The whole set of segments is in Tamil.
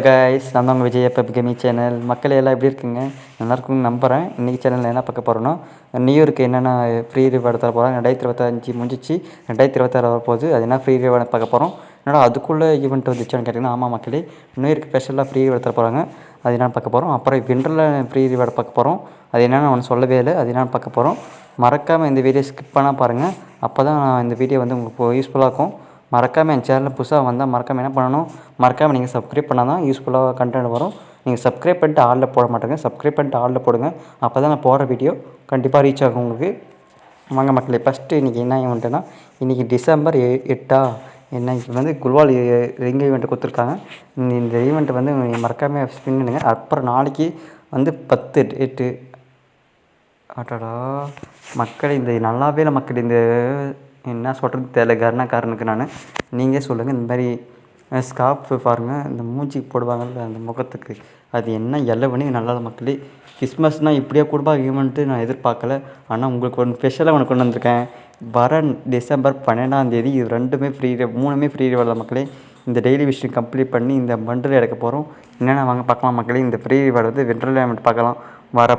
கைஸ், நான் தான் உங்கள் விஜய் எப்போ கேமிங் சேனல். மக்கள் எல்லாம் எப்படி இருக்குங்க? நல்லாயிருக்குன்னு நம்புகிறேன். இன்றைக்கி சேனலில் என்ன பார்க்க போகிறோன்னா, நியூ இயருக்கு என்னென்ன ஃப்ரீ ரிவார்டு தர போகிறோம். 2025 முடிஞ்சிச்சு, 2026 வரப்போகுது. அது என்ன ஃப்ரீ ரிவார்டு பார்க்க போகிறோம். என்னடா அதுக்குள்ளே ஈவெண்ட் வந்துச்சான்னு கேட்டிங்கன்னா, ஆமாம் மக்களே, நியூ இயருக்கு ஸ்பெஷலாக ஃப்ரீ ரிவார்டு தர போகிறாங்க. அது என்னென்னு பார்க்க போகிறோம். அப்புறம் விண்டரில் ஃப்ரீ ரிவார்டு பார்க்க போகிறோம். அது என்னென்னு ஒன்று சொல்லவே இல்லை. அது என்னென்னு பார்க்க போகிறோம். மறக்காமல் இந்த வீடியோ ஸ்கிப் பண்ணால் பாருங்கள். அப்போ தான் இந்த வீடியோ வந்து உங்களுக்கு யூஸ்ஃபுல்லாக இருக்கும். மறக்காமல் என் சேனலில் புதுசாக வந்தால் மறக்காமல் என்ன பண்ணணும், மறக்காமல் நீங்கள் சப்ஸ்கிரைப் பண்ணால் தான் யூஸ்ஃபுல்லாக கண்டென்ட் வரும். நீங்கள் சப்ஸ்கிரைப் பண்ணிட்டு ஆளில் போட மாட்டேங்க, சப்ஸ்கிரைப் பண்ணிட்டு ஆளில் போடுங்க. அப்போ தான் நான் போடுற வீடியோ கண்டிப்பாக ரீச் ஆகும் உங்களுக்கு. வாங்க மக்களே, ஃபஸ்ட்டு இன்றைக்கி என்ன ஈவெண்ட்டுனா, இன்றைக்கி டிசம்பர் 8 என்ன வந்து குல்வால் ரிங் ஈவெண்ட்டு கொடுத்துருக்காங்க. இந்த ஈவெண்ட்டை வந்து மறக்காமல் ஸ்பின் பண்ணுங்க. அப்புறம் நாளைக்கு வந்து 10 டேட்டு. ஆட்டாடா மக்கள், இந்த நல்லாவே இல்லை மக்கள். இந்த என்ன சொல்கிறது தெரியல, கர்ணக்காரனுக்கு நான் நீங்கள் சொல்லுங்கள். இந்த மாதிரி ஸ்கார்ஃப் பாருங்கள், இந்த மூஞ்சிக்கு போடுவாங்கள்ல அந்த முகத்துக்கு, அது என்ன எல்லவனே நல்லா மக்களே. கிறிஸ்மஸ்னால் இப்படியே கொடுப்பா ஈவெண்ட்டு நான் எதிர்பார்க்கல. ஆனால் உங்களுக்கு ஒன்று ஸ்பெஷலாக ஒன்று கொண்டு வந்திருக்கேன். வர டிசம்பர் 12 இது ரெண்டுமே ஃப்ரீ, 3மே ஃப்ரீ ரிவார்டு மக்களே. இந்த டெய்லி விஷயம் கம்ப்ளீட் பண்ணி இந்த பண்டில் எடுக்க போகிறோம். என்னென்ன வாங்க பார்க்கலாம் மக்களே. இந்த ஃப்ரீ ரிவார்டு வந்து விண்டர் ஈவெண்ட் பார்க்கலாம். வர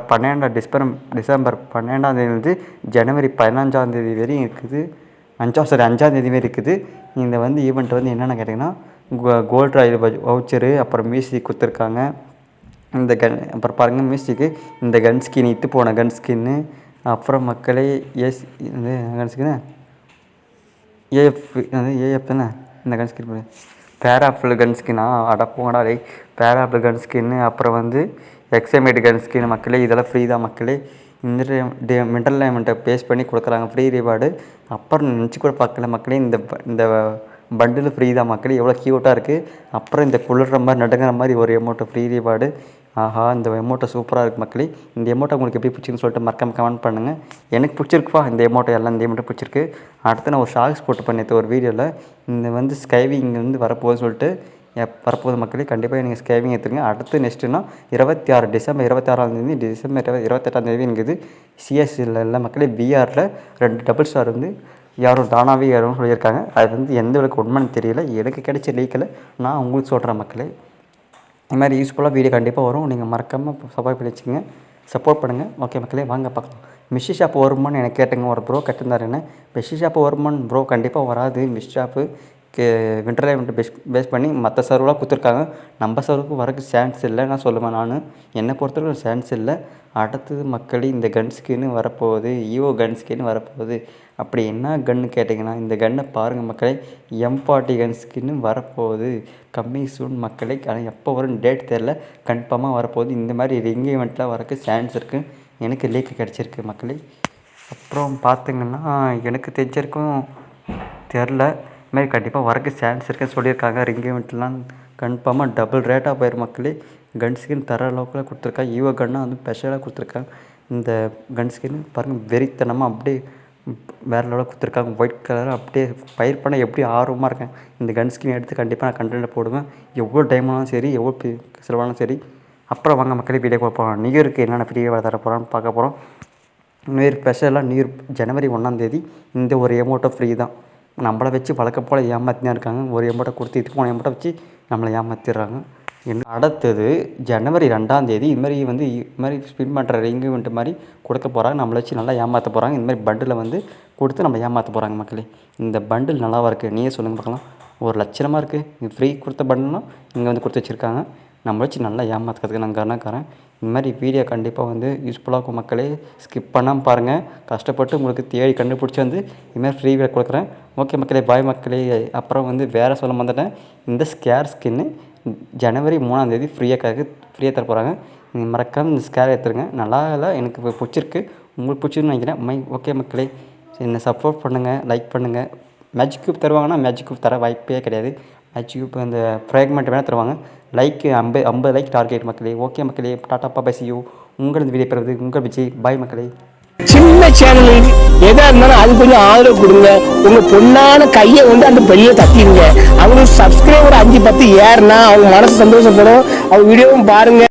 டிசம்பர் 12 ஜனவரி 15 வரையும் இருக்குது. 5 வரை இருக்குது. இந்த வந்து ஈவெண்ட் வந்து என்னென்ன கேட்டிங்கன்னா, கோல்ட் ராயல் வவுச்சரு, அப்புறம் மியூசிக் கொடுத்துருக்காங்க. இந்த அப்புறம் பாருங்கள் மியூசிக்கு, இந்த கன் ஸ்கின், இத்து போன கன் ஸ்கின்னு, அப்புறம் மக்களே இந்த கன் ஸ்கின்னு ஏஎஃப் தானே இந்த கன் ஸ்கின், பேராஃபில் கன் ஸ்கின்னா அடப்போங்கடா டே, பேராஃபில் கன் ஸ்கின்னு, அப்புறம் வந்து எக்ஸமேட் கன் ஸ்கின் மக்களே. இதெல்லாம் ஃப்ரீ தான் மக்களே. இந்த மிண்டல் டைமண்ட்டை பேஸ் பண்ணி கொடுக்குறாங்க ஃப்ரீ ரிவார்டு. அப்புறம் நினச்சி கூட பார்க்கல மக்களே, இந்த பண்டில் ஃப்ரீ தான் மக்களே. எவ்வளோ க்யூட்டாக இருக்குது. அப்புறம் இந்த குளிர்ற மாதிரி நடுங்கிற மாதிரி ஒரு எமௌண்ட்டு ஃப்ரீ ரிவார்டு. ஆஹா, இந்த எமௌண்ட்டை சூப்பராக இருக்குது மக்களே. இந்த எமௌண்ட்டை உங்களுக்கு எப்படி பிடிச்சிருக்குன்னு சொல்லிட்டு மறக்காமல் கமெண்ட் பண்ணுங்கள். எனக்கு பிடிச்சிருக்குப்பா இந்த எமௌண்ட்டை, எல்லாம் இந்த எமௌண்ட்டை பிடிச்சிருக்கு. அடுத்து நான் ஒரு ஷார்ட்ஸ் போட்டு பண்ணிட்டு ஒரு வீடியோவில் இந்த வந்து ஸ்கைவிங் வந்து வரப்போகுதுன்னு சொல்லிட்டு வரப்போகுது மக்களே. கண்டிப்பாக நீங்கள் ஸ்கேவிங் எடுத்துருங்க. அடுத்து நெக்ஸ்ட்டுனா டிசம்பர் 26 டிசம்பர் 28 இருக்குது. சிஎஸ்சியில் இல்லை மக்களே, பிஆரில் 2 டபுள் ஸ்டார் வந்து யாரும் தானாகவே யாரும் சொல்லியிருக்காங்க. அது வந்து எந்த அளவுக்கு உண்மைன்னு தெரியல, எனக்கு கிடைச்ச லீக்கில் நான் உங்களுக்கு சொல்கிறேன் மக்களே. இது மாதிரி யூஸ்ஃபுல்லாக வீடியோ கண்டிப்பாக வரும். நீங்கள் மறக்காமல் சப்போர்ட் பண்ணி வச்சுங்க, சப்போர்ட் பண்ணுங்கள். ஓகே மக்களே, வாங்க பார்க்கலாம். மிஷி ஷாப்பு வருமானு எனக்கு கேட்டுங்க. ஒரு ப்ரோ கட்டிருந்தார் என்ன, மிஷி ஷாப்பு வருமானு. ப்ரோ கண்டிப்பாக வராது. மிஷி ஷாப்பு விண்டர் ஈவெண்ட்டு பேஸ் பண்ணி மற்ற சர்வெலாம் கொடுத்துருக்காங்க. நம்ம சர்வுக்கு வரக்கு சான்ஸ் இல்லை நான் சொல்லுவேன். நான் என்னை பொறுத்தவரைக்கும் சான்ஸ் இல்லை. அடுத்தது மக்களே, இந்த கன் ஸ்கின்னு வரப்போகுது, ஈவோ கன் ஸ்கின்னு வரப்போகுது. அப்படி என்ன கன்னு கேட்டிங்கன்னா, இந்த கன்னை பாருங்கள் மக்களே, M40 கன் ஸ்கின்னு வரப்போகுது. கம்மிங் சூன் மக்களே. ஆனால் எப்போ வரும் டேட் தெரில, கன்ஃபார்மாக வரப்போகுது. இந்த மாதிரி ரிங் ஈவெண்ட்டில் வரக்கு சான்ஸ் இருக்குது. எனக்கு லீக்கு கிடச்சிருக்கு மக்களே. அப்புறம் பார்த்திங்கன்னா எனக்கு தெரிஞ்சிருக்கும் தெரில, இதுமாதிரி கண்டிப்பாக வரக்கு சான்ஸ் இருக்குன்னு சொல்லியிருக்காங்க. ரிங் ஈவெண்ட்லாம் கன்ஃபார்மாக டபுள் ரேட்டாக போயிடும் மக்களே. கன் ஸ்கின் தர அளவுக்குலாம் கொடுத்துருக்காங்க. ஈவோ கன்னாக வந்து ஸ்பெஷலாக கொடுத்துருக்காங்க. இந்த கன் ஸ்கின் பாருங்கள், வெறித்தனமாக அப்படியே வேறு லெவலில் கொடுத்துருக்காங்க. ஒயிட் கலர் அப்படியே பயிர் பண்ண எப்படி ஆர்வமாக இருக்கேன். இந்த கன் ஸ்கின் எடுத்து கண்டிப்பாக நான் கண்டென்ட் போடுவேன். எவ்வளோ டைமானாலும் சரி, எவ்வளோ செலவானாலும் சரி. அப்புறம் வாங்க மக்களே, வீடியோ போகிறோம். நியூ இயருக்கு என்னென்ன ஃப்ரீயாக தர போகிறான்னு பார்க்க போகிறோம். நியூ இயர் ஸ்பெஷலாக நியூ இயர் ஜனவரி 1 இந்த ஒரு எமௌண்ட்டை ஃப்ரீ தான். நம்மளை வச்சு வழக்க போல் ஏமாற்றி தான் இருக்காங்க. ஒரு எமௌண்ட்டை கொடுத்து இது போன எமௌண்ட்டை வச்சு நம்மளை ஏமாற்றிடுறாங்க. அடுத்தது ஜனவரி 2 இது மாதிரி ஸ்பின் பண்ணுற ரிங் ஈவெண்ட் மாதிரி கொடுக்க போகிறாங்க. நம்மளை வச்சு நல்லா ஏமாற்ற போகிறாங்க. இந்த மாதிரி பண்டில் வந்து கொடுத்து நம்ம ஏமாற்ற போகிறாங்க மக்களே. இந்த பண்டில் நல்லாவாக இருக்குது, நீயே சொல்லுங்கள் பார்க்கலாம். ஒரு லட்சணமாக இருக்குது. இது ஃப்ரீ கொடுத்த பண்டில்னா இங்கே வந்து கொடுத்து வச்சுருக்காங்க. நம்மளை வச்சு நல்லா ஏமாற்றுறதுக்கு நான் கர்ணக்காரன். இந்த மாதிரி வீடியோ கண்டிப்பாக வந்து யூஸ்ஃபுல்லாக இருக்கும் மக்களே. ஸ்கிப் பண்ணாமல் பாருங்கள். கஷ்டப்பட்டு உங்களுக்கு தேடி கண்டுபிடிச்சி வந்து இதுமாதிரி ஃப்ரீ வீடியோ கொடுக்குறேன். ஓகே மக்களே, பாய் மக்களே. அப்புறம் வந்து வேறு சொல்ல வந்துட்டேன். இந்த ஸ்கேர் ஸ்கின்னு ஜனவரி 3 ஃப்ரீயாக தர போகிறாங்க. நீங்கள் மறக்காமல் இந்த ஸ்கேர் எடுத்துருங்க. நல்லா இல்லை, எனக்கு பிடிச்சிருக்கு, உங்களுக்கு பிடிச்சிருன்னு நினைக்கிறேன். ஓகே மக்களே, என்னை சப்போர்ட் பண்ணுங்கள், லைக் பண்ணுங்கள். மேஜிக் க்யூப் தருவாங்கன்னா மேஜிக் க்யூப் தர வாய்ப்பே கிடையாது. மேஜிக் க்யூப் அந்த ஃப்ராக்மெண்ட் வேணால் தருவாங்க. லைக்கு 50 லைக் டார்கெட் மக்களே. ஓகே மக்களே, டாட்டா பாசியூ. உங்களது வீடியோ பெறுவது உங்கள் விஜய். பாய் மக்களே. சின்ன சேனல் எதா இருந்தாலும் அது கொஞ்சம் ஆதரவு கொடுங்க. உங்க பொண்ணான கையை வந்து அந்த பெரிய தட்டிடுங்க. அவங்களுக்கு சப்ஸ்கிரைபர் 5-10 ஏறுனா அவங்க மனசு சந்தோஷப்படும். அவங்க வீடியோவும் பாருங்க.